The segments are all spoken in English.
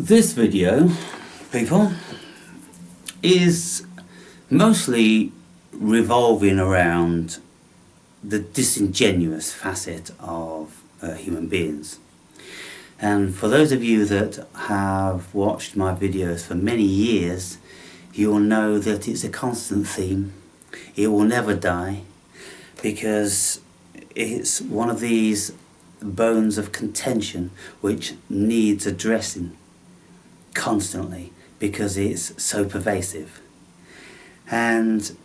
This video, people, is mostly revolving around the disingenuous facet of human beings. And for those of you that have watched my videos for many years, you'll know that it's a constant theme. It will never die, because it's one of these bones of contention which needs addressing constantly, because it's so pervasive. And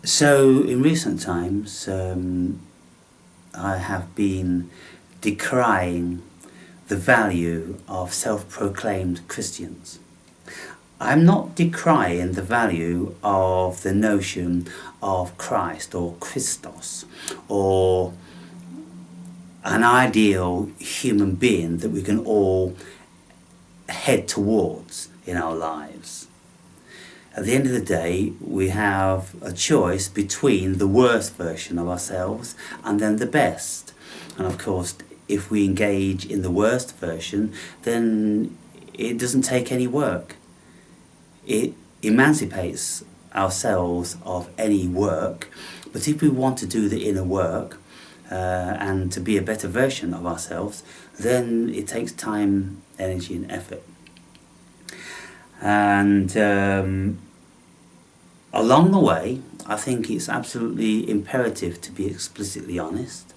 so in recent times I have been decrying the value of self-proclaimed Christians. I'm not decrying the value of the notion of Christ or Christos or an ideal human being that we can all head towards in our lives. At the end of the day, we have a choice between the worst version of ourselves and then the best. And of course, if we engage in the worst version, then it doesn't take any work. It emancipates ourselves of any work. But if we want to do the inner work and to be a better version of ourselves, then it takes time, energy and effort. And along the way, I think it's absolutely imperative to be explicitly honest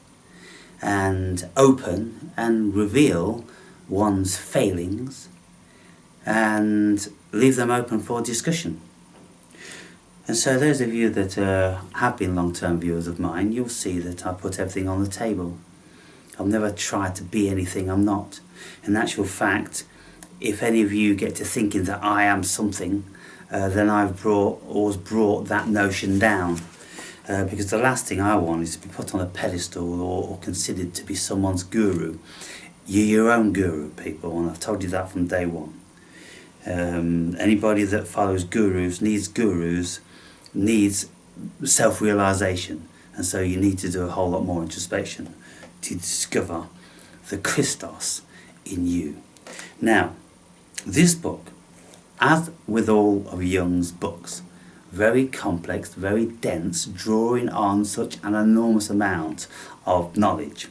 and open and reveal one's failings and leave them open for discussion. And so those of you that have been long-term viewers of mine, you'll see that I put everything on the table. I've never tried to be anything I'm not. In actual fact, if any of you get to thinking that I am something, then I've always brought that notion down. Because the last thing I want is to be put on a pedestal or considered to be someone's guru. You're your own guru, people, and I've told you that from day one. Anybody that follows gurus needs self-realization, and so you need to do a whole lot more introspection to discover the Christos in you. Now, this book, as with all of Jung's books, very complex, very dense, drawing on such an enormous amount of knowledge.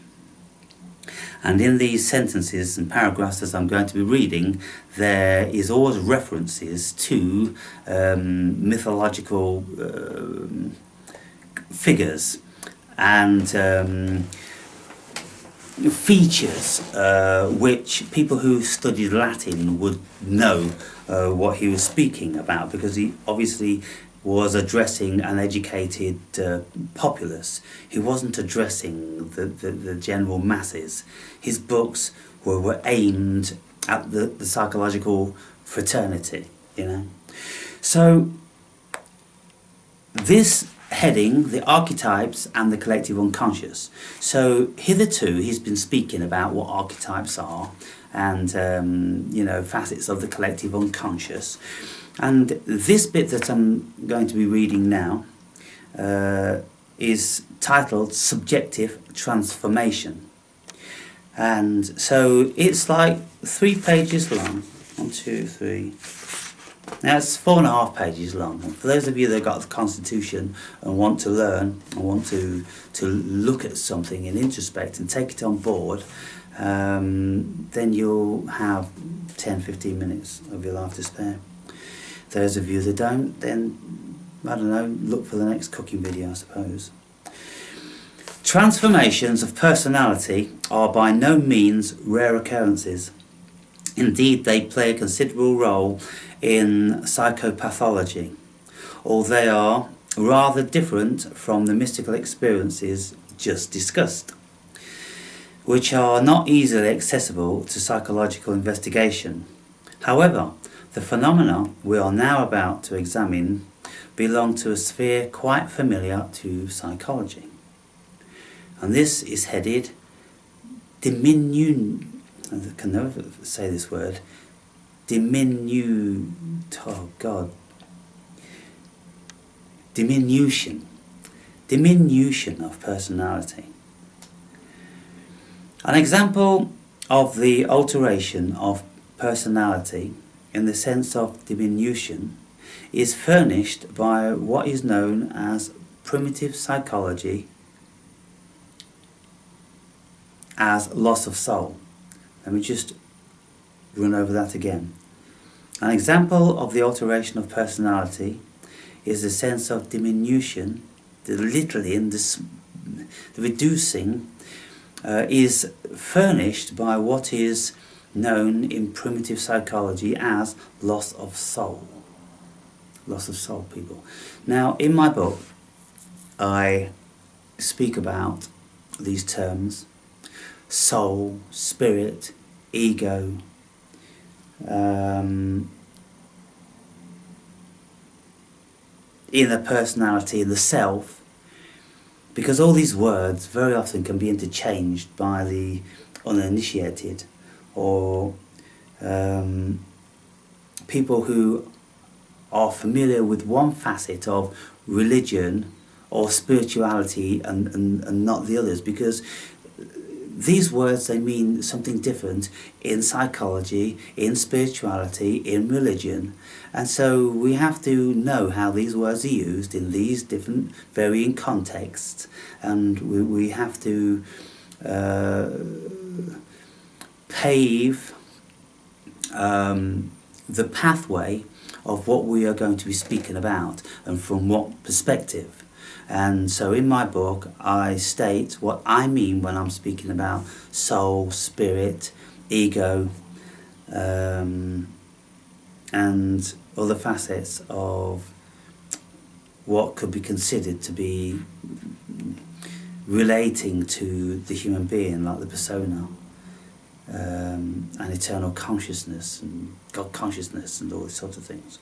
And in these sentences and paragraphs as I'm going to be reading, there is always references to mythological figures and features which people who studied Latin would know what he was speaking about, because he obviously was addressing an educated populace. He wasn't addressing the general masses. His books were aimed at the psychological fraternity, you know. So this heading, the archetypes and the collective unconscious. So hitherto he's been speaking about what archetypes are and you know, facets of the collective unconscious. And this bit that I'm going to be reading now is titled Subjective Transformation. And so it's like 3 pages long. 1, 2, 3. Now it's 4.5 pages long. And for those of you that got the Constitution and want to learn and want to look at something and introspect and take it on board, then you'll have 10-15 minutes of your life to spare. Those of you that don't, then, I don't know, look for the next cooking video, I suppose. Transformations of personality are by no means rare occurrences. Indeed, they play a considerable role in psychopathology, although they are rather different from the mystical experiences just discussed, which are not easily accessible to psychological investigation. However, the phenomena we are now about to examine belong to a sphere quite familiar to psychology. And this is headed diminution. I can never say this word. Diminution. Diminution of personality. An example of the alteration of personality, in the sense of diminution, is furnished by what is known as primitive psychology as loss of soul. Let me just run over that again. An example of the alteration of personality is the sense of diminution, literally in the reducing, is furnished by what is known in primitive psychology as loss of soul. Loss of soul, people. Now, in my book, I speak about these terms: soul, spirit, ego, inner personality, the self, because all these words very often can be interchanged by the uninitiated, or people who are familiar with one facet of religion or spirituality and not the others, because these words, they mean something different in psychology, in spirituality, in religion, and so we have to know how these words are used in these different varying contexts, and we have to pave the pathway of what we are going to be speaking about and from what perspective. And so in my book I state what I mean when I'm speaking about soul, spirit, ego, and other facets of what could be considered to be relating to the human being, like the persona, and eternal consciousness and God consciousness and all these sorts of things.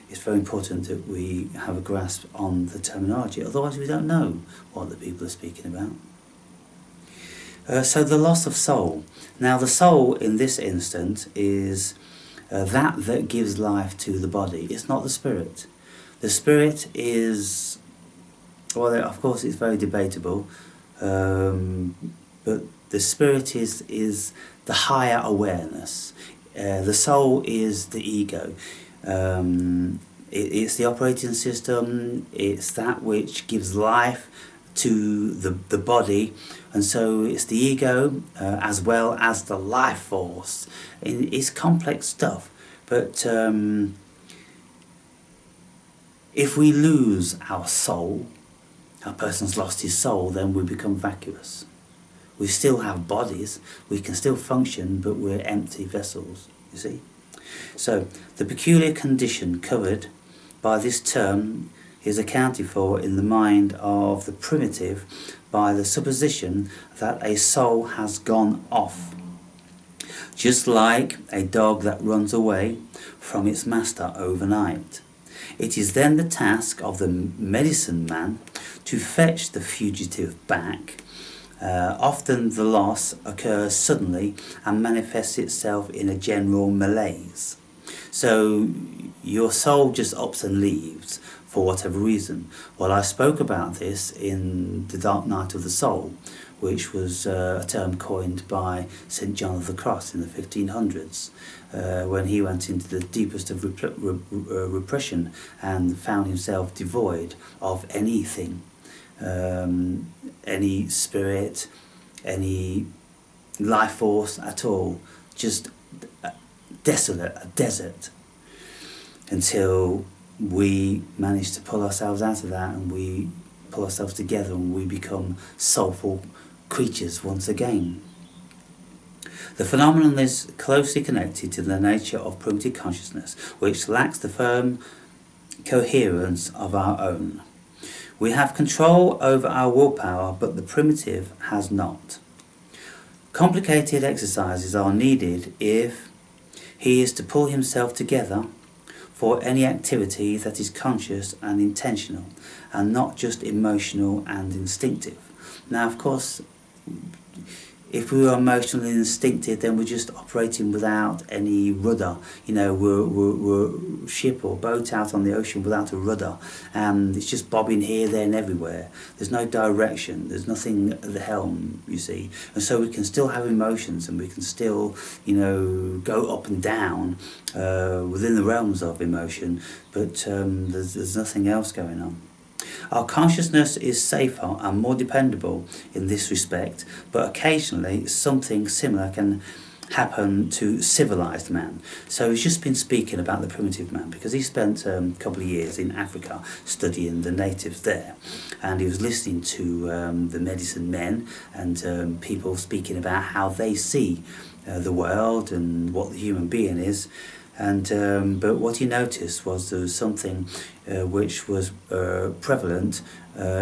It's very important that we have a grasp on the terminology, otherwise we don't know what the people are speaking about. So the loss of soul. Now the soul in this instance is that gives life to the body. It's not the spirit. The spirit is, well, of course it's very debatable, but the spirit is the higher awareness. The soul is the ego. It's the operating system, it's that which gives life to the body, and so it's the ego as well as the life force. It's complex stuff, but if we lose our soul, a person's lost his soul, then we become vacuous. We still have bodies, we can still function, but we're empty vessels, you see. So, the peculiar condition covered by this term is accounted for in the mind of the primitive by the supposition that a soul has gone off. Just like a dog that runs away from its master overnight. It is then the task of the medicine man to fetch the fugitive back. Often the loss occurs suddenly and manifests itself in a general malaise. So your soul just ups and leaves for whatever reason. Well, I spoke about this in The Dark Night of the Soul, which was a term coined by St. John of the Cross in the 1500s, when he went into the deepest of repression and found himself devoid of anything. Any spirit, any life force at all, just desolate, a desert, until we manage to pull ourselves out of that and we pull ourselves together and we become soulful creatures once again. The phenomenon is closely connected to the nature of primitive consciousness, which lacks the firm coherence of our own. We have control over our willpower, but the primitive has not. Complicated exercises are needed if he is to pull himself together for any activity that is conscious and intentional, and not just emotional and instinctive. Now, of course, if we were emotionally instinctive, then we're just operating without any rudder. You know, we're a ship or boat out on the ocean without a rudder, and it's just bobbing here, there, and everywhere. There's no direction. There's nothing at the helm, you see. And so we can still have emotions, and we can still, you know, go up and down within the realms of emotion. But there's nothing else going on. Our consciousness is safer and more dependable in this respect, but occasionally something similar can happen to civilized man. So he's just been speaking about the primitive man because he spent a couple of years in Africa studying the natives there, and he was listening to the medicine men and people speaking about how they see the world and what the human being is. And but what he noticed was there was something which was prevalent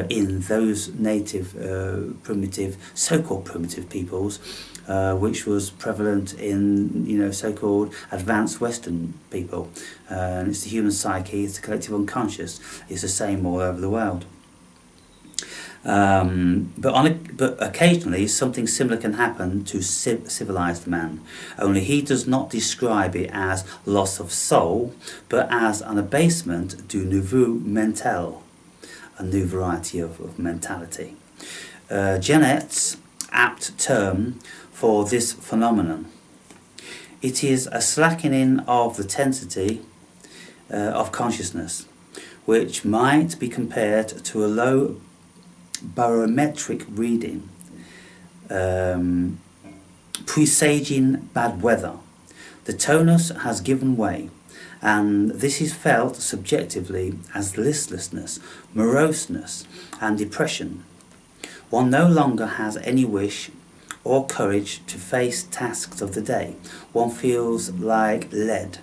in those native primitive, so-called primitive peoples, which was prevalent in, you know, so-called advanced Western people. And it's the human psyche, it's the collective unconscious. It's the same all over the world. But occasionally something similar can happen to civilized man, only he does not describe it as loss of soul, but as an abasement du nouveau mental, a new variety of mentality. Janet's apt term for this phenomenon. It is a slackening of the tensity of consciousness, which might be compared to a low barometric reading, presaging bad weather. The tonus has given way, and this is felt subjectively as listlessness, moroseness, and depression. One no longer has any wish or courage to face tasks of the day. One feels like lead,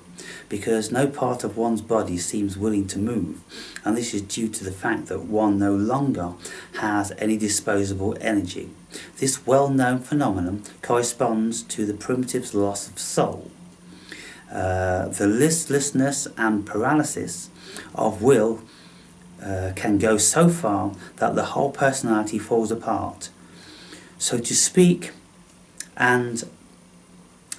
because no part of one's body seems willing to move, and this is due to the fact that one no longer has any disposable energy. This well-known phenomenon corresponds to the primitive's loss of soul. The listlessness and paralysis of will can go so far that the whole personality falls apart, so to speak, and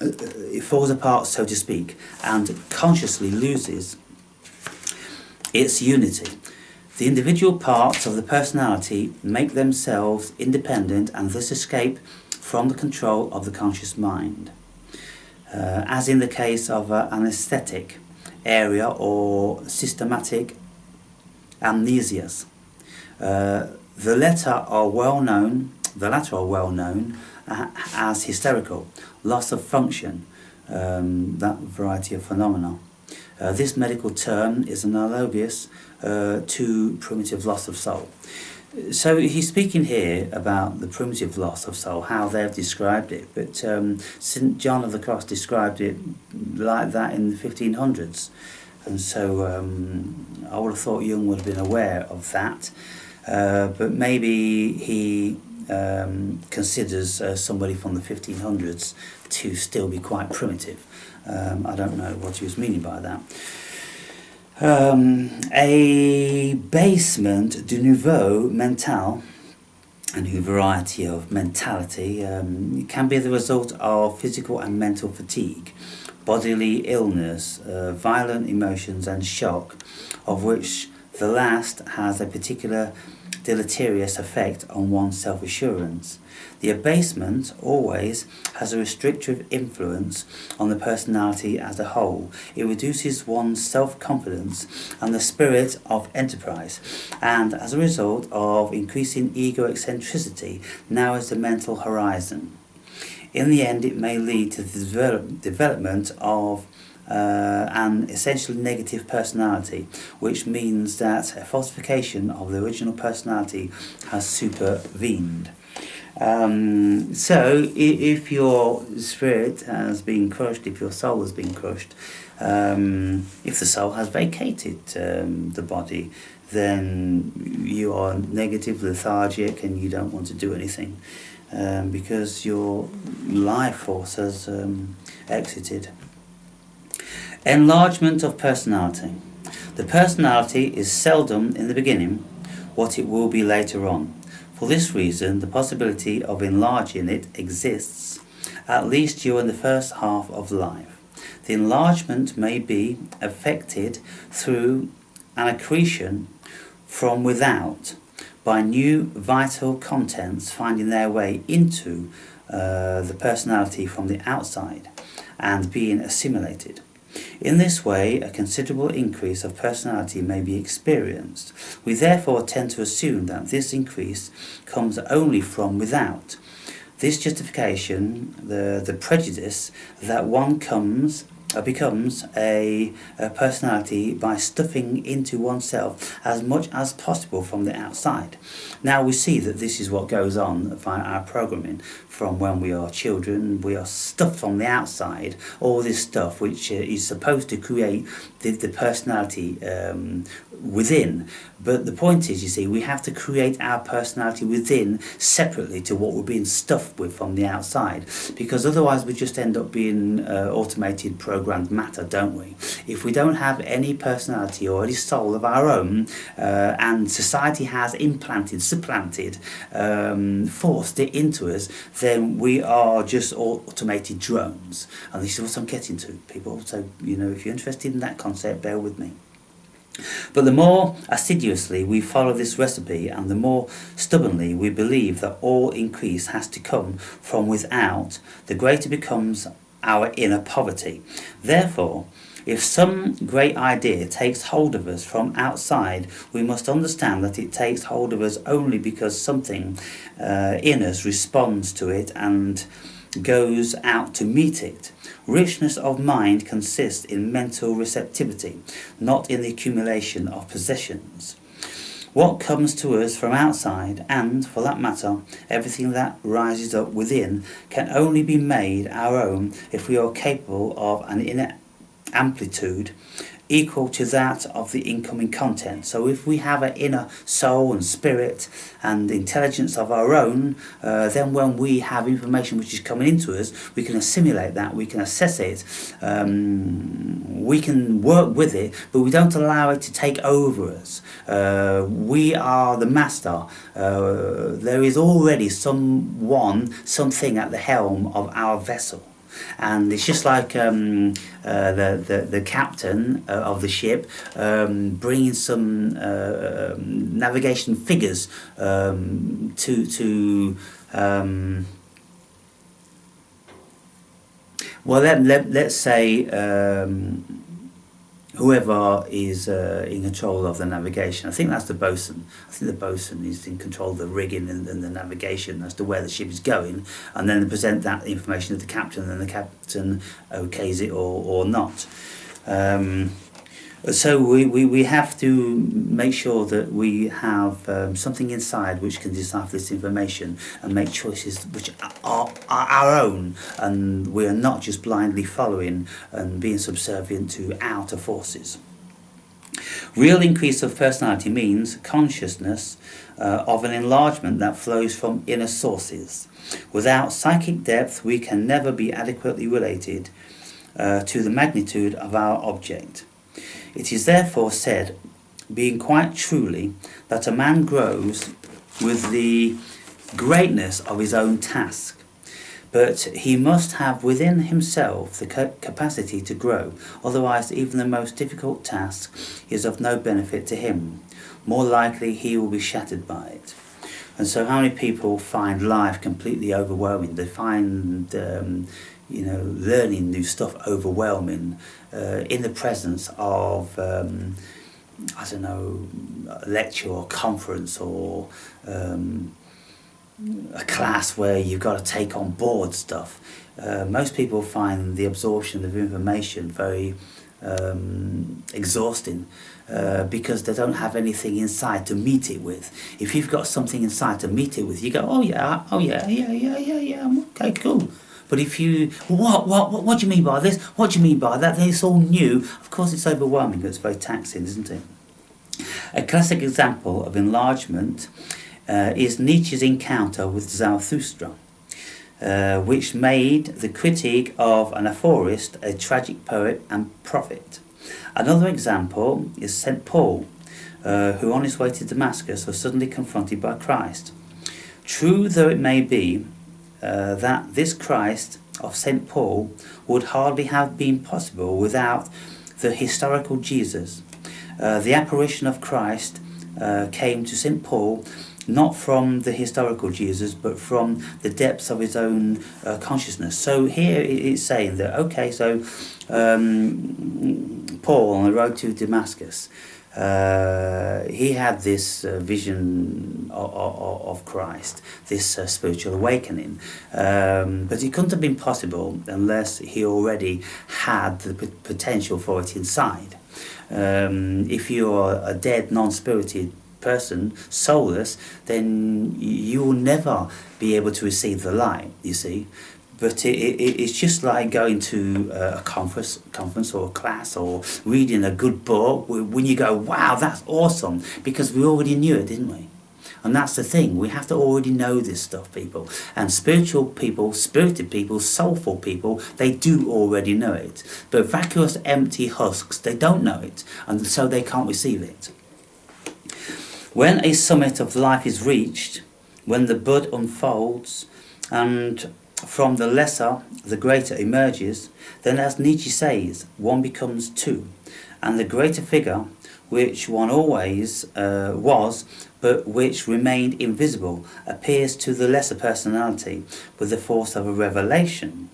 it falls apart, so to speak, and consciously loses its unity. The individual parts of the personality make themselves independent and thus escape from the control of the conscious mind. As in the case of an aesthetic area or systematic amnesias. The latter are well known as hysterical, loss of function, that variety of phenomena. This medical term is analogous to primitive loss of soul. So he's speaking here about the primitive loss of soul, how they've described it, but St. John of the Cross described it like that in the 1500s. And so I would have thought Jung would have been aware of that, but maybe he considers somebody from the 1500s to still be quite primitive. I don't know what he was meaning by that. A basement du nouveau mental, a new variety of mentality, can be the result of physical and mental fatigue, bodily illness, violent emotions and shock, of which the last has a particular deleterious effect on one's self-assurance. The abasement always has a restrictive influence on the personality as a whole. It reduces one's self-confidence and the spirit of enterprise, and as a result of increasing ego-eccentricity, narrows the mental horizon. In the end, it may lead to the development of an essentially negative personality, which means that a falsification of the original personality has supervened. So if your spirit has been crushed, if your soul has been crushed, if the soul has vacated the body, then you are negative, lethargic, and you don't want to do anything, because your life force has exited. Enlargement of personality. The personality is seldom in the beginning what it will be later on. For this reason, the possibility of enlarging it exists, at least during the first half of life. The enlargement may be effected through an accretion from without, by new vital contents finding their way into the personality from the outside and being assimilated. In this way, a considerable increase of personality may be experienced. We therefore tend to assume that this increase comes only from without. This justification, the prejudice that one becomes a personality by stuffing into oneself as much as possible from the outside. Now we see that this is what goes on via our programming from when we are children. We are stuffed from the outside, all this stuff which is supposed to create the personality within. But the point is, you see, we have to create our personality within separately to what we're being stuffed with from the outside, because otherwise we just end up being automated programmed matter, don't we? If we don't have any personality or any soul of our own, and society has supplanted, forced it into us, then we are just automated drones. And this is what I'm getting to, people. So, you know, if you're interested in that concept, bear with me. But the more assiduously we follow this recipe, and the more stubbornly we believe that all increase has to come from without, the greater becomes our inner poverty. Therefore, if some great idea takes hold of us from outside, we must understand that it takes hold of us only because something in us responds to it and goes out to meet it. Richness of mind consists in mental receptivity, not in the accumulation of possessions. What comes to us from outside, and, for that matter, everything that rises up within, can only be made our own if we are capable of an inner amplitude equal to that of the incoming content. So if we have an inner soul and spirit and intelligence of our own, then when we have information which is coming into us, we can assimilate that, we can assess it, we can work with it, but we don't allow it to take over us. We are the master. There is already something at the helm of our vessel. And it's just like the captain of the ship bringing some navigation figures let's say whoever is in control of the navigation. I think that's the bosun. I think the bosun is in control of the rigging and the navigation as to where the ship is going, and then they present that information to the captain, and the captain okays it or not. So we have to make sure that we have something inside which can decipher this information and make choices which are our own, and we are not just blindly following and being subservient to outer forces. Real increase of personality means consciousness of an enlargement that flows from inner sources. Without psychic depth, we can never be adequately related to the magnitude of our object. It is therefore said, being quite truly, that a man grows with the greatness of his own task, but he must have within himself the capacity to grow, otherwise even the most difficult task is of no benefit to him. More likely he will be shattered by it. And so how many people find life completely overwhelming? They find learning new stuff overwhelming in the presence of a lecture or conference or a class where you've got to take on board stuff. Most people find the absorption of information very exhausting because they don't have anything inside to meet it with. If you've got something inside to meet it with, you go, oh yeah, okay, cool. But if you, what do you mean by this? What do you mean by that? It's all new. Of course it's overwhelming, but it's very taxing, isn't it? A classic example of enlargement is Nietzsche's encounter with Zarathustra, which made the critique of an aphorist a tragic poet and prophet. Another example is St. Paul, who on his way to Damascus was suddenly confronted by Christ. True though it may be that this Christ of St. Paul would hardly have been possible without the historical Jesus. The apparition of Christ came to St. Paul not from the historical Jesus, but from the depths of his own consciousness. So here it's saying that, okay, so Paul on the road to Damascus, he had this vision of Christ, this spiritual awakening, but it couldn't have been possible unless he already had the potential for it inside. If you're a dead, non-spirited person, soulless, then you will never be able to receive the light, you see. But it's just like going to a conference or a class, or reading a good book when you go, wow, that's awesome, because we already knew it, didn't we? And that's the thing, we have to already know this stuff, people. And spiritual people, spirited people, soulful people, they do already know it. But vacuous, empty husks, they don't know it, and so they can't receive it. When a summit of life is reached, when the bud unfolds, and from the lesser the greater emerges, then, as Nietzsche says, one becomes two, and the greater figure, which one always was, but which remained invisible, appears to the lesser personality with the force of a revelation.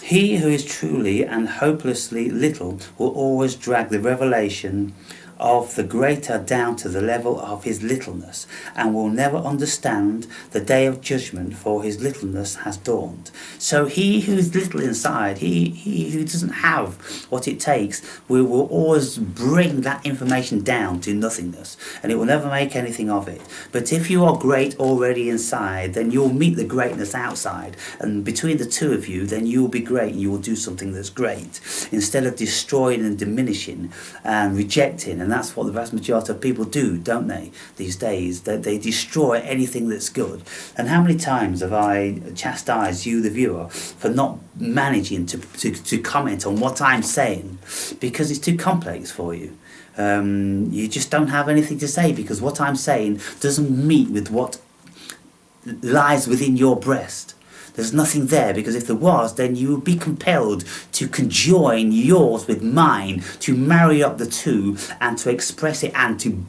He who is truly and hopelessly little will always drag the revelation of the greater down to the level of his littleness, and will never understand the day of judgment, for his littleness has dawned. So he who is little inside, he who doesn't have what it takes, will always bring that information down to nothingness, and it will never make anything of it. But if you are great already inside, then you'll meet the greatness outside, and between the two of you, then you will be great, and you will do something that's great, instead of destroying and diminishing and rejecting. And that's what the vast majority of people do, don't they, these days? They destroy anything that's good. And how many times have I chastised you, the viewer, for not managing to comment on what I'm saying, because it's too complex for you. You just don't have anything to say, because what I'm saying doesn't meet with what lies within your breast. There's nothing there, because if there was, then you would be compelled to conjoin yours with mine, to marry up the two, and to express it, and to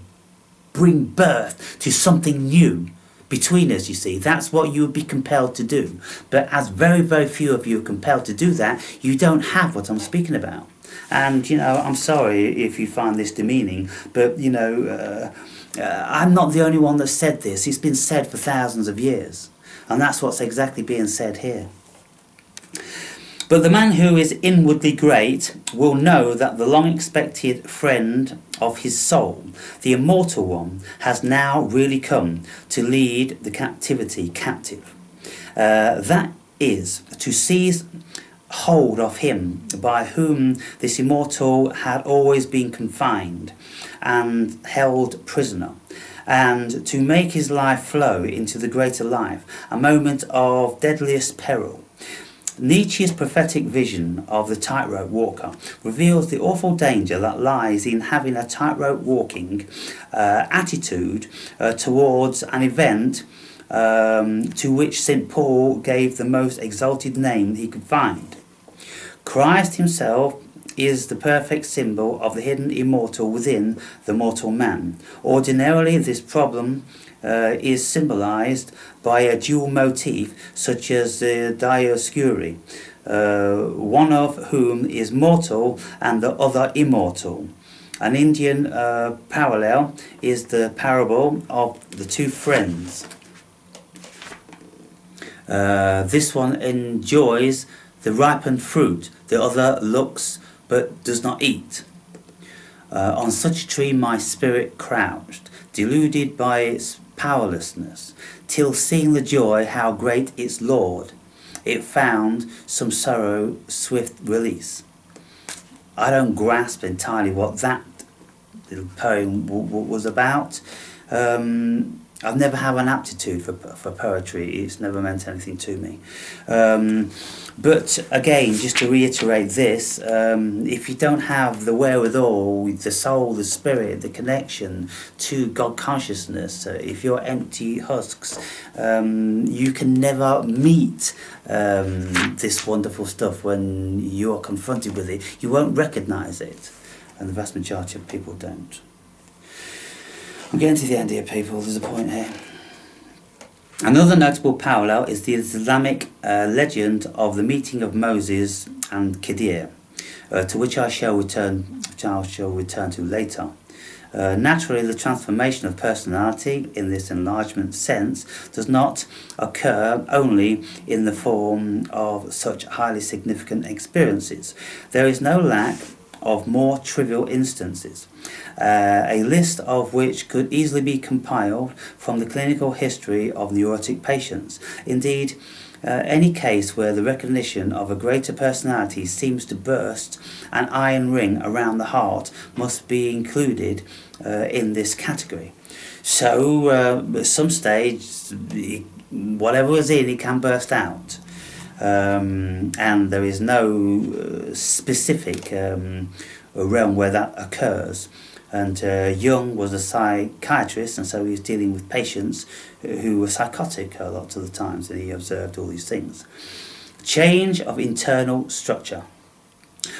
bring birth to something new between us, you see. That's what you would be compelled to do. But as very, very few of you are compelled to do that, you don't have what I'm speaking about. And, you know, I'm sorry if you find this demeaning, but, you know, I'm not the only one that said this. It's been said for thousands of years. And that's what's exactly being said here. But the man who is inwardly great will know that the long-expected friend of his soul, the immortal one, has now really come to lead the captivity captive. That is, to seize hold of him by whom this immortal had always been confined and held prisoner, and to make his life flow into the greater life, a moment of deadliest peril. Nietzsche's prophetic vision of the tightrope walker reveals the awful danger that lies in having a tightrope walking attitude towards an event to which St. Paul gave the most exalted name he could find. Christ himself is the perfect symbol of the hidden immortal within the mortal man. Ordinarily, this problem is symbolized by a dual motif, such as the Dioscuri, one of whom is mortal and the other immortal. An Indian parallel is the parable of the two friends. This one enjoys the ripened fruit, the other looks but does not eat. On such a tree my spirit crouched, deluded by its powerlessness, till seeing the joy how great its Lord, it found some sorrow swift release. I don't grasp entirely what that little poem was about. I've never had an aptitude for poetry. It's never meant anything to me. But again, just to reiterate this, if you don't have the wherewithal, the soul, the spirit, the connection to God consciousness, if you're empty husks, you can never meet this wonderful stuff. When you are confronted with it, you won't recognise it, and the vast majority of people don't. I'm getting to the end here, people. There's a point here. Another notable parallel is the Islamic legend of the meeting of Moses and Khidir, to which I shall return to later. Naturally, the transformation of personality in this enlargement sense does not occur only in the form of such highly significant experiences. There is no lack of more trivial instances, a list of which could easily be compiled from the clinical history of neurotic patients. Indeed, any case where the recognition of a greater personality seems to burst an iron ring around the heart must be included in this category. So, at some stage, whatever is in, it can burst out. And there is no specific realm where that occurs. And Jung was a psychiatrist, and so he was dealing with patients who were psychotic a lot of the times, and he observed all these things. Change of internal structure.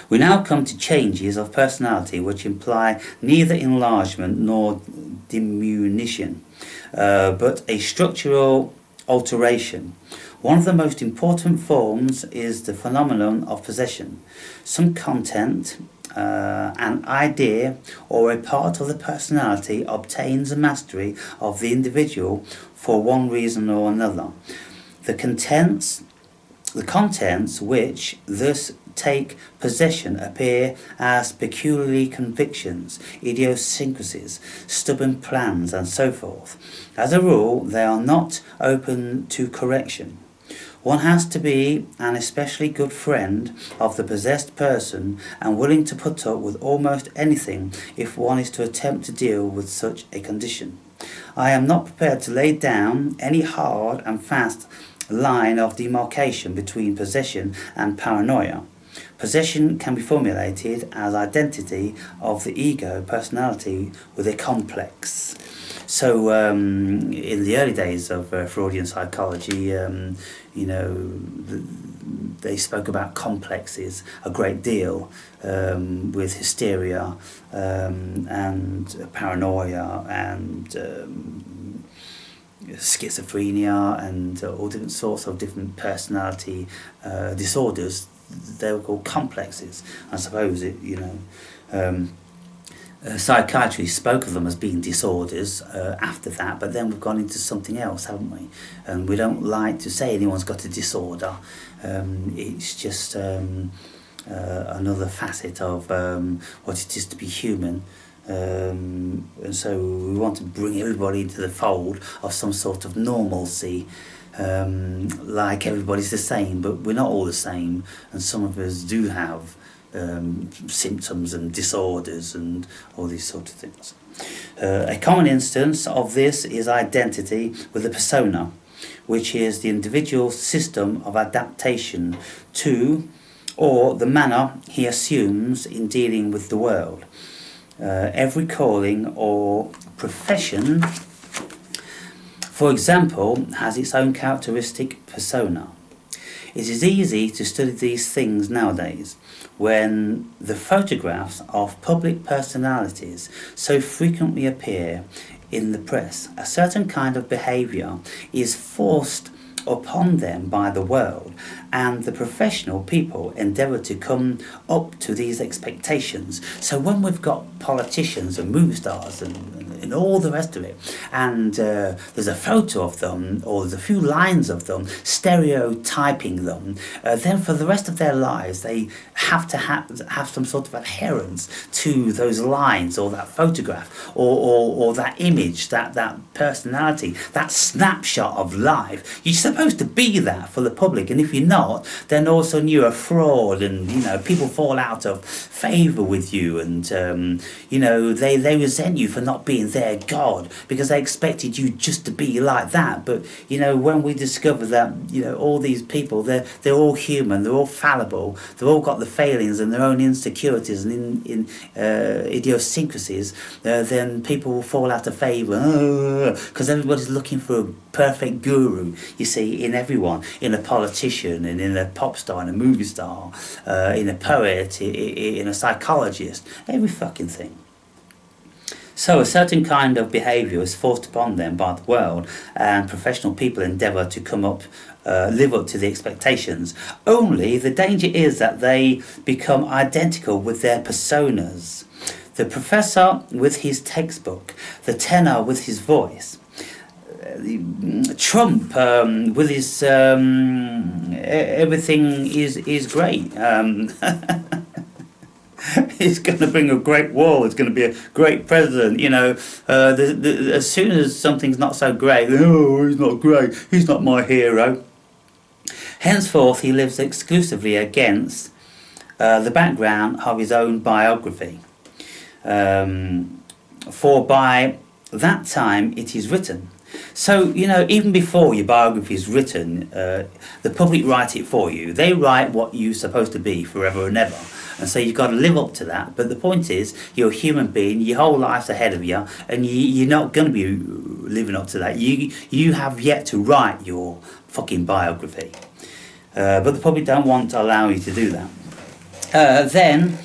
We now come to changes of personality which imply neither enlargement nor diminution, but a structural alteration. One of the most important forms is the phenomenon of possession. Some content, an idea, or a part of the personality obtains a mastery of the individual for one reason or another. The contents which thus take possession appear as peculiarly convictions, idiosyncrasies, stubborn plans, and so forth. As a rule, they are not open to correction. One has to be an especially good friend of the possessed person and willing to put up with almost anything if one is to attempt to deal with such a condition. I am not prepared to lay down any hard and fast line of demarcation between possession and paranoia. Possession can be formulated as identity of the ego personality with a complex. So in the early days of Freudian psychology, they spoke about complexes a great deal, with hysteria and paranoia and schizophrenia and all different sorts of different personality disorders. They were called complexes. I suppose psychiatry spoke of them as being disorders after that, but then we've gone into something else, haven't we? And we don't like to say anyone's got a disorder. It's just another facet of what it is to be human. And so we want to bring everybody into the fold of some sort of normalcy, like everybody's the same, but we're not all the same, and some of us do have symptoms and disorders and all these sort of things. A common instance of this is identity with the persona, which is the individual's system of adaptation to, or the manner he assumes in dealing with the world. Every calling or profession, for example, has its own characteristic persona. It is easy to study these things nowadays, when the photographs of public personalities so frequently appear in the press. A certain kind of behaviour is forced upon them by the world, and the professional people endeavour to come up to these expectations. So when we've got politicians and movie stars and all the rest of it, and there's a photo of them, or there's a few lines of them, stereotyping them, then for the rest of their lives they have to have some sort of adherence to those lines, or that photograph, or that image, that personality, that snapshot of life. You're supposed to be that for the public, and if you're not, not, then all of a sudden you're a fraud, and you know, people fall out of favour with you, and you know, they resent you for not being their God, because they expected you just to be like that. But you know, when we discover that, you know, all these people, they're all human, they're all fallible, they've all got the failings and their own insecurities and idiosyncrasies, then people will fall out of favour, because everybody's looking for a perfect guru, you see, in everyone, in a politician, and in a pop star, in a movie star, in a poet, in a psychologist, every fucking thing. So a certain kind of behaviour is forced upon them by the world, and professional people endeavour to live up to the expectations. Only the danger is that they become identical with their personas. The professor with his textbook, the tenor with his voice, Trump with his everything is great. He's going to bring a great wall. He's going to be a great president. You know, as soon as something's not so great, oh, he's not great. He's not my hero. Henceforth, he lives exclusively against the background of his own biography. For by that time it is written. So, you know, even before your biography is written, the public write it for you. They write what you're supposed to be forever and ever. And so you've got to live up to that. But the point is, you're a human being, your whole life's ahead of you, and you're not going to be living up to that. You have yet to write your fucking biography. But the public don't want to allow you to do that. Then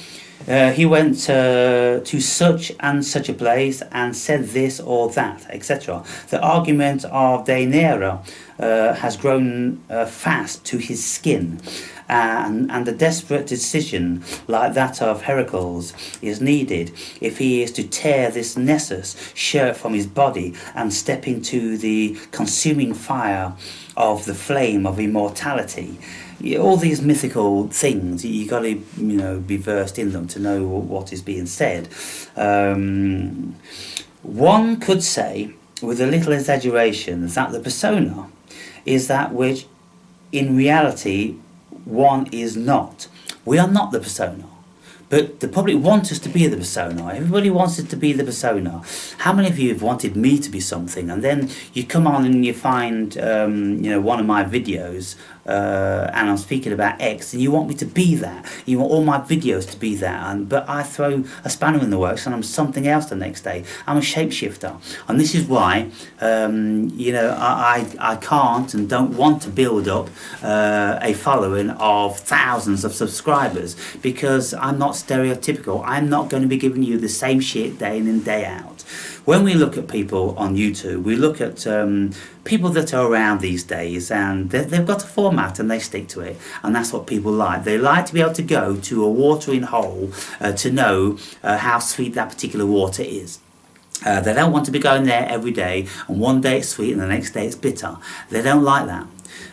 he went to such and such a place and said this or that, etc. The argument of De Niro has grown fast to his skin, and a desperate decision like that of Heracles is needed if he is to tear this Nessus shirt from his body and step into the consuming fire of the flame of immortality. All these mythical things, you got to, you know, be versed in them to know what is being said. One could say, with a little exaggeration, that the persona is that which, in reality, one is not. We are not the persona. But the public want us to be the persona. Everybody wants us to be the persona. How many of you have wanted me to be something, and then you come on and you find, you know, one of my videos, and I'm speaking about X, and you want me to be that. You want all my videos to be that, but I throw a spanner in the works and I'm something else the next day. I'm a shapeshifter, and this is why, you know, I can't and don't want to build up a following of thousands of subscribers, because I'm not stereotypical. I'm not going to be giving you the same shit day in and day out. When we look at people on YouTube, we look at people that are around these days, and they've got a format and they stick to it, and that's what people like. They like to be able to go to a watering hole to know how sweet that particular water is. They don't want to be going there every day, and one day it's sweet and the next day it's bitter. They don't like that.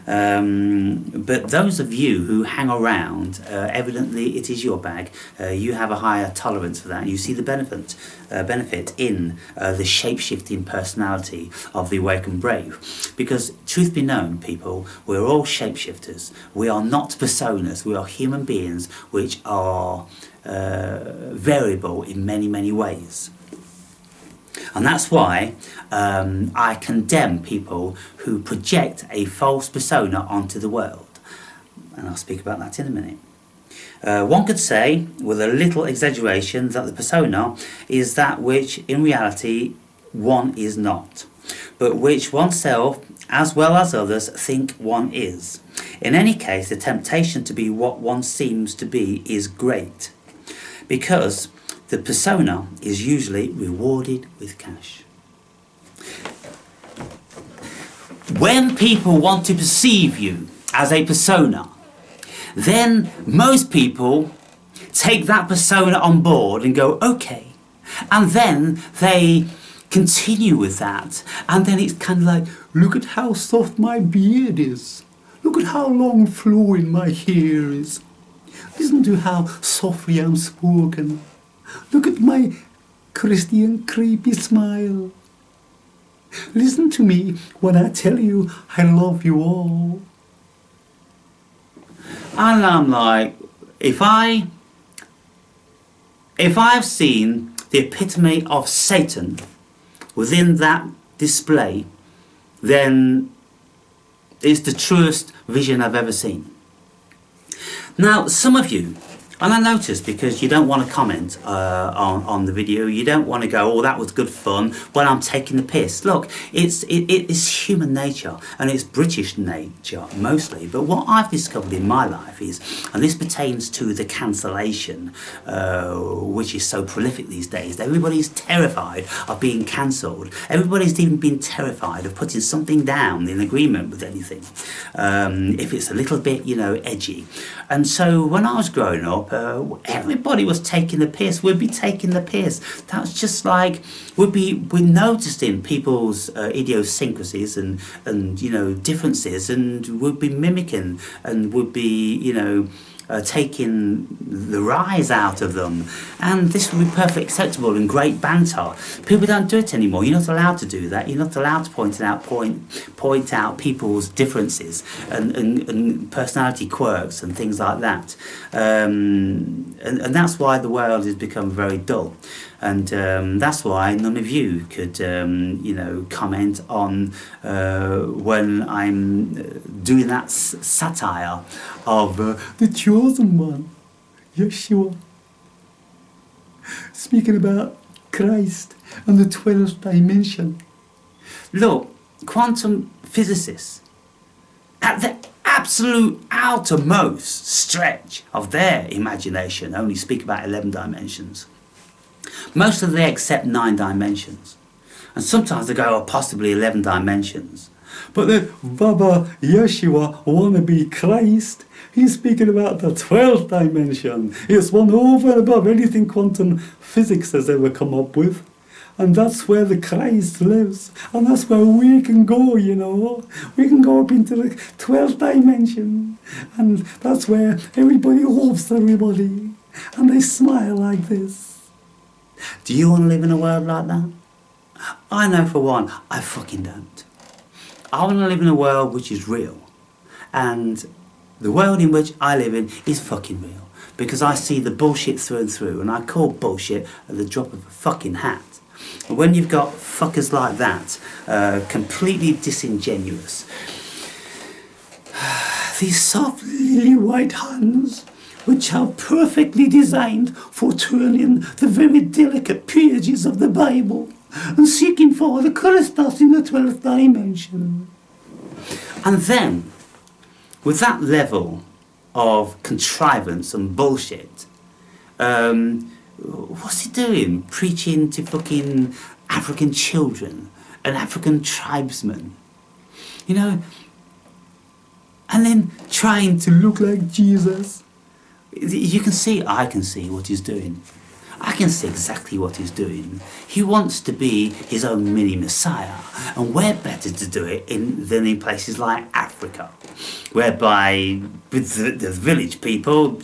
But those of you who hang around, evidently it is your bag. You have a higher tolerance for that. You see the benefit in the shape-shifting personality of the awakened brave. Because truth be known, people, we're all shapeshifters. We are not personas. We are human beings which are variable in many, many ways. And that's why I condemn people who project a false persona onto the world. And I'll speak about that in a minute. One could say, with a little exaggeration, that the persona is that which in reality one is not, but which oneself, as well as others, think one is. In any case, the temptation to be what one seems to be is great, because the persona is usually rewarded with cash. When people want to perceive you as a persona, then most people take that persona on board and go, okay. And then they continue with that. And then it's kind of like, look at how soft my beard is. Look at how long flowing my hair is. Listen to how softly I'm spoken. Look at my Christian creepy smile. Listen to me when I tell you I love you all. And I'm like, if I've seen the epitome of Satan within that display, then it's the truest vision I've ever seen. Now, some of you, and I noticed, because you don't want to comment on the video, you don't want to go, oh, that was good fun, well, I'm taking the piss. Look, it's human nature, and it's British nature mostly, but what I've discovered in my life is, and this pertains to the cancellation, which is so prolific these days, everybody's terrified of being cancelled. Everybody's even been terrified of putting something down in agreement with anything, if it's a little bit, you know, edgy. And so when I was growing up, everybody was taking the piss. We'd be taking the piss. That's just like we're noticing people's idiosyncrasies and you know, differences, and we'd be mimicking, and would be, you know, taking the rise out of them, and this would be perfectly acceptable and great banter. People don't do it anymore. You're not allowed to do that. You're not allowed to point out people's differences and personality quirks and things like that. And that's why the world has become very dull. And that's why none of you could, you know, comment on when I'm doing that satire of the chosen one, Yeshua, speaking about Christ and the 12th dimension. Look, quantum physicists, at the absolute outermost stretch of their imagination, only speak about 11 dimensions. Most of them accept 9 dimensions. And sometimes they go, oh, possibly 11 dimensions. But the Baba Yeshua wannabe Christ, he's speaking about the 12th dimension. It's one over and above anything quantum physics has ever come up with. And that's where the Christ lives. And that's where we can go, you know. We can go up into the 12th dimension. And that's where everybody loves everybody. And they smile like this. Do you want to live in a world like that? I know for one, I fucking don't. I want to live in a world which is real. And the world in which I live in is fucking real. Because I see the bullshit through and through. And I call bullshit at the drop of a fucking hat. And when you've got fuckers like that, completely disingenuous, these soft lily white hands, which are perfectly designed for turning the very delicate pages of the Bible and seeking for the Christos in the 12th dimension. And then, with that level of contrivance and bullshit, what's he doing? Preaching to fucking African children and African tribesmen, you know, and then trying to look like Jesus. You can see, I can see what he's doing. I can see exactly what he's doing. He wants to be his own mini Messiah, and where better to do it than in places like Africa, whereby with the village people,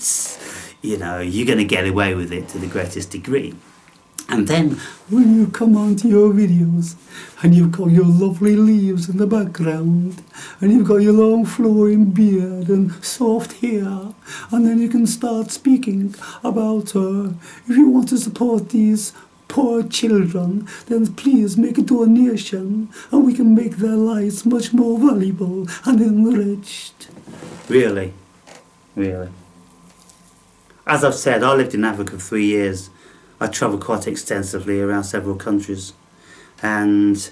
you know, you're going to get away with it to the greatest degree. And then when you come onto your videos and you've got your lovely leaves in the background and you've got your long flowing beard and soft hair, and then you can start speaking about if you want to support these poor children, then please make a donation and we can make their lives much more valuable and enriched. Really? Really? As I've said, I lived in Africa for 3 years. I travelled quite extensively around several countries, and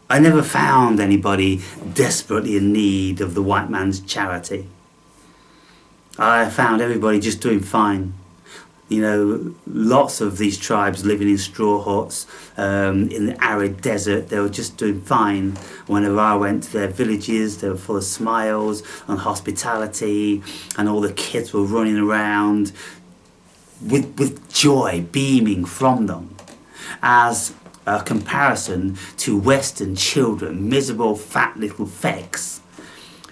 I never found anybody desperately in need of the white man's charity. I found everybody just doing fine. You know, lots of these tribes living in straw huts in the arid desert, they were just doing fine. Whenever I went to their villages, they were full of smiles and hospitality, and all the kids were running around with joy beaming from them, as a comparison to Western children, miserable fat little fecks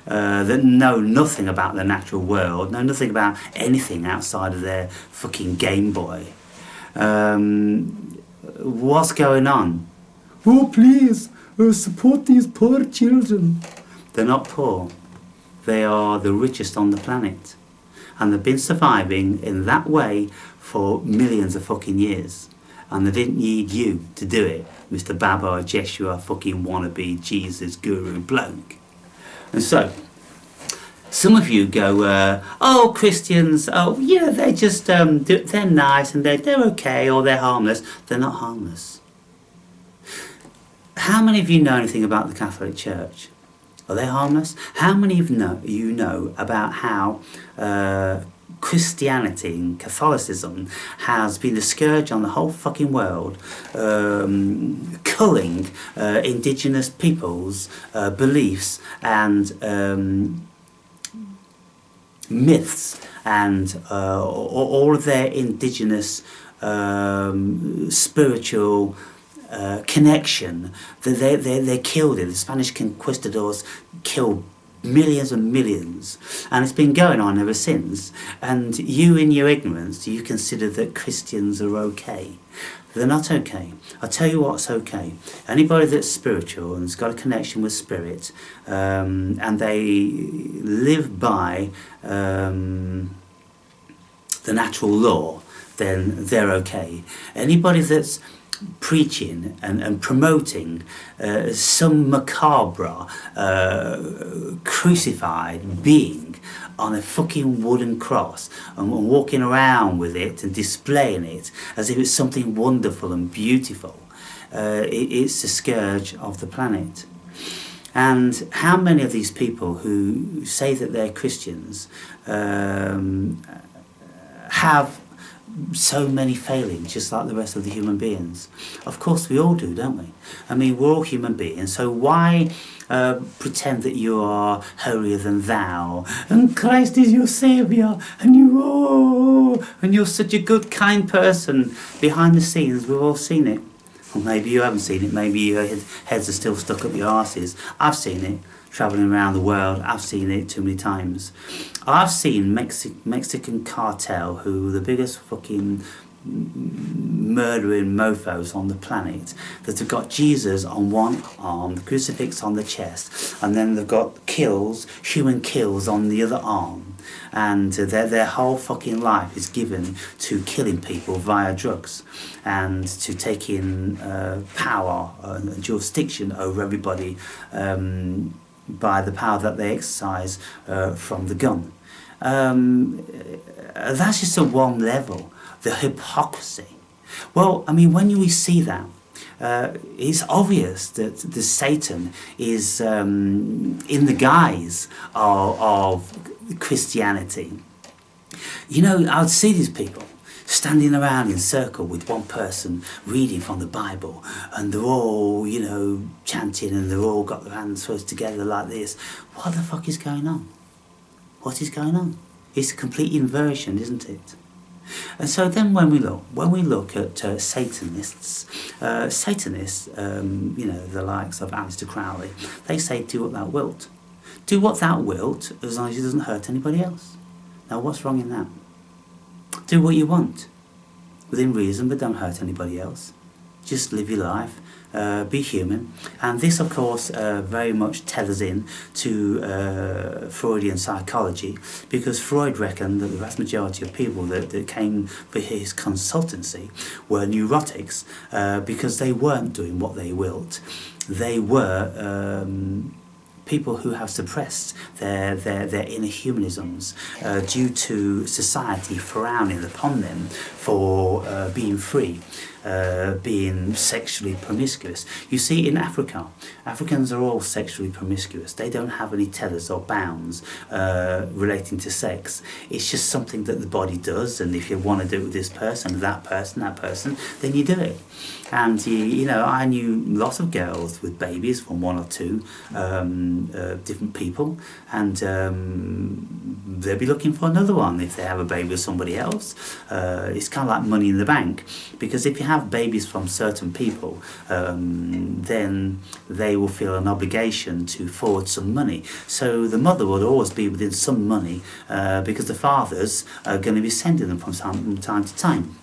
that know nothing about the natural world, know nothing about anything outside of their fucking Game Boy. What's going on? Oh, please, support these poor children. They're not poor. they are the richest on the planet. And they've been surviving in that way for millions of fucking years. And they didn't need you to do it, Mr. Baba, Jeshua, fucking wannabe, Jesus, guru, bloke. And so, some of you go, oh, Christians, oh, yeah, they're just, they're nice and they're okay, or they're harmless. They're not harmless. How many of you know anything about the Catholic Church? Are they harmless? How many of you know about how Christianity and Catholicism has been a scourge on the whole fucking world, culling indigenous peoples' beliefs and myths and all of their indigenous spiritual connection? They killed it. The Spanish conquistadors killed millions and millions, and it's been going on ever since. And you, in your ignorance, you consider that Christians are okay. They're not okay. I'll tell you what's okay. Anybody that's spiritual and has got a connection with spirit, and they live by the natural law, then they're okay. Anybody that's preaching and promoting some macabre crucified being on a fucking wooden cross and walking around with it and displaying it as if it's something wonderful and beautiful, it's the scourge of the planet. And how many of these people who say that they're Christians have so many failings, just like the rest of the human beings? Of course we all do, don't we? I mean, we're all human beings, so why pretend that you are holier than thou, and Christ is your saviour, and you're such a good, kind person? Behind the scenes, we've all seen it. Or maybe you haven't seen it, maybe your heads are still stuck up your arses. I've seen it, travelling around the world. I've seen it too many times. I've seen Mexican cartel, who are the biggest fucking murdering mofos on the planet, that have got Jesus on one arm, the crucifix on the chest, and then they've got human kills on the other arm, and their whole fucking life is given to killing people via drugs and to taking power and jurisdiction over everybody by the power that they exercise from the gun. That's just at one level, the hypocrisy. Well, I mean, when we see that, it's obvious that the Satan is in the guise of Christianity. You know, I would see these people standing around in circle with one person reading from the Bible, and they're all, you know, chanting, and they've all got their hands thrust together like this. What the fuck is going on? What is going on? It's a complete inversion, isn't it? And so then when we look at Satanists, you know, the likes of Aleister Crowley, they say, do what thou wilt. Do what thou wilt, as long as it doesn't hurt anybody else. Now, what's wrong in that? Do what you want, within reason, but don't hurt anybody else. Just live your life, be human. And this, of course, very much tethers in to Freudian psychology, because Freud reckoned that the vast majority of people that came for his consultancy were neurotics, because they weren't doing what they willed. They were people who have suppressed their inner humanisms due to society frowning upon them for being free, being sexually promiscuous. You see, in Africa, Africans are all sexually promiscuous. They don't have any tethers or bounds relating to sex. It's just something that the body does, and if you want to do it with this person, that person, then you do it. And you know, I knew lots of girls with babies from one or two different people, and they'll be looking for another one if they have a baby with somebody else. It's kind of like money in the bank, because if you have babies from certain people, then they will feel an obligation to forward some money. So the mother will always be within some money, because the fathers are going to be sending them from time to time.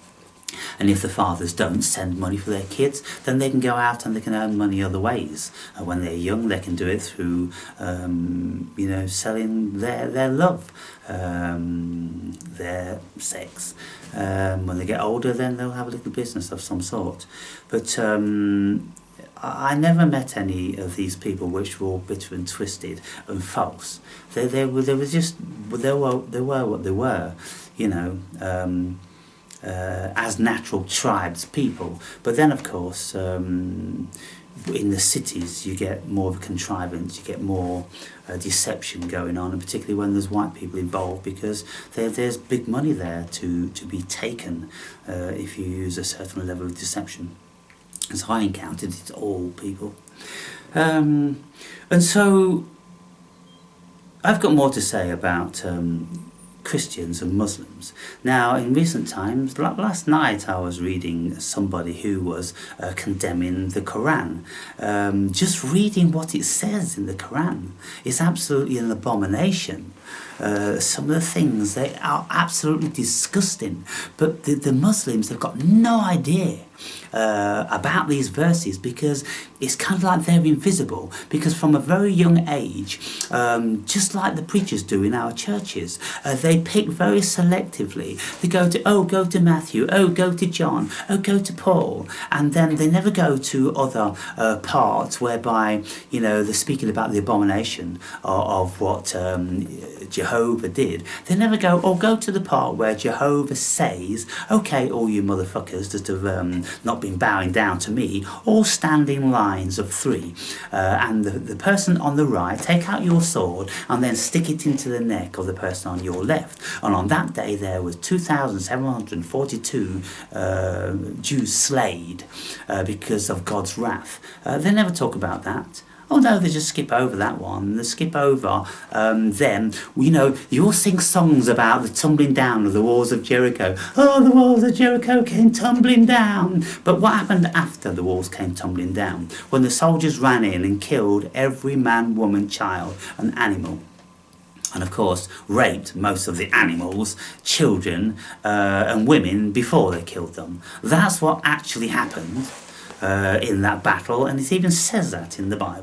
And if the fathers don't send money for their kids, then they can go out and they can earn money other ways. When they're young, they can do it through, selling their love, their sex. When they get older, then they'll have a little business of some sort. But I never met any of these people which were all bitter and twisted and false. They were what they were, as natural tribes people. But then, of course, in the cities, you get more of a contrivance, you get more deception going on, and particularly when there's white people involved, because there's big money there to be taken if you use a certain level of deception. As I encountered, it's all people. And so I've got more to say about Christians and Muslims. Now, in recent times, last night I was reading somebody who was condemning the Quran. Just reading what it says in the Quran is absolutely an abomination. Some of the things, they are absolutely disgusting. But the Muslims have got no idea about these verses, because it's kind of like they're invisible, because from a very young age, just like the preachers do in our churches, they pick very selectively. They go to Matthew, go to John, go to Paul, and then they never go to other parts whereby they're speaking about the abomination of what Jehovah did. They never go to the part where Jehovah says, okay, all you motherfuckers that have not been bowing down to me, all stand in lines of 3, and the person on the right, take out your sword and then stick it into the neck of the person on your left. And on that day there was 2,742 Jews slain because of God's wrath. They never talk about that. Oh no, they just skip over that one. They skip over them. You all sing songs about the tumbling down of the walls of Jericho. Oh, the walls of Jericho came tumbling down. But what happened after the walls came tumbling down? When the soldiers ran in and killed every man, woman, child and animal. And of course, raped most of the animals, children and women before they killed them. That's what actually happened in that battle, and it even says that in the Bible.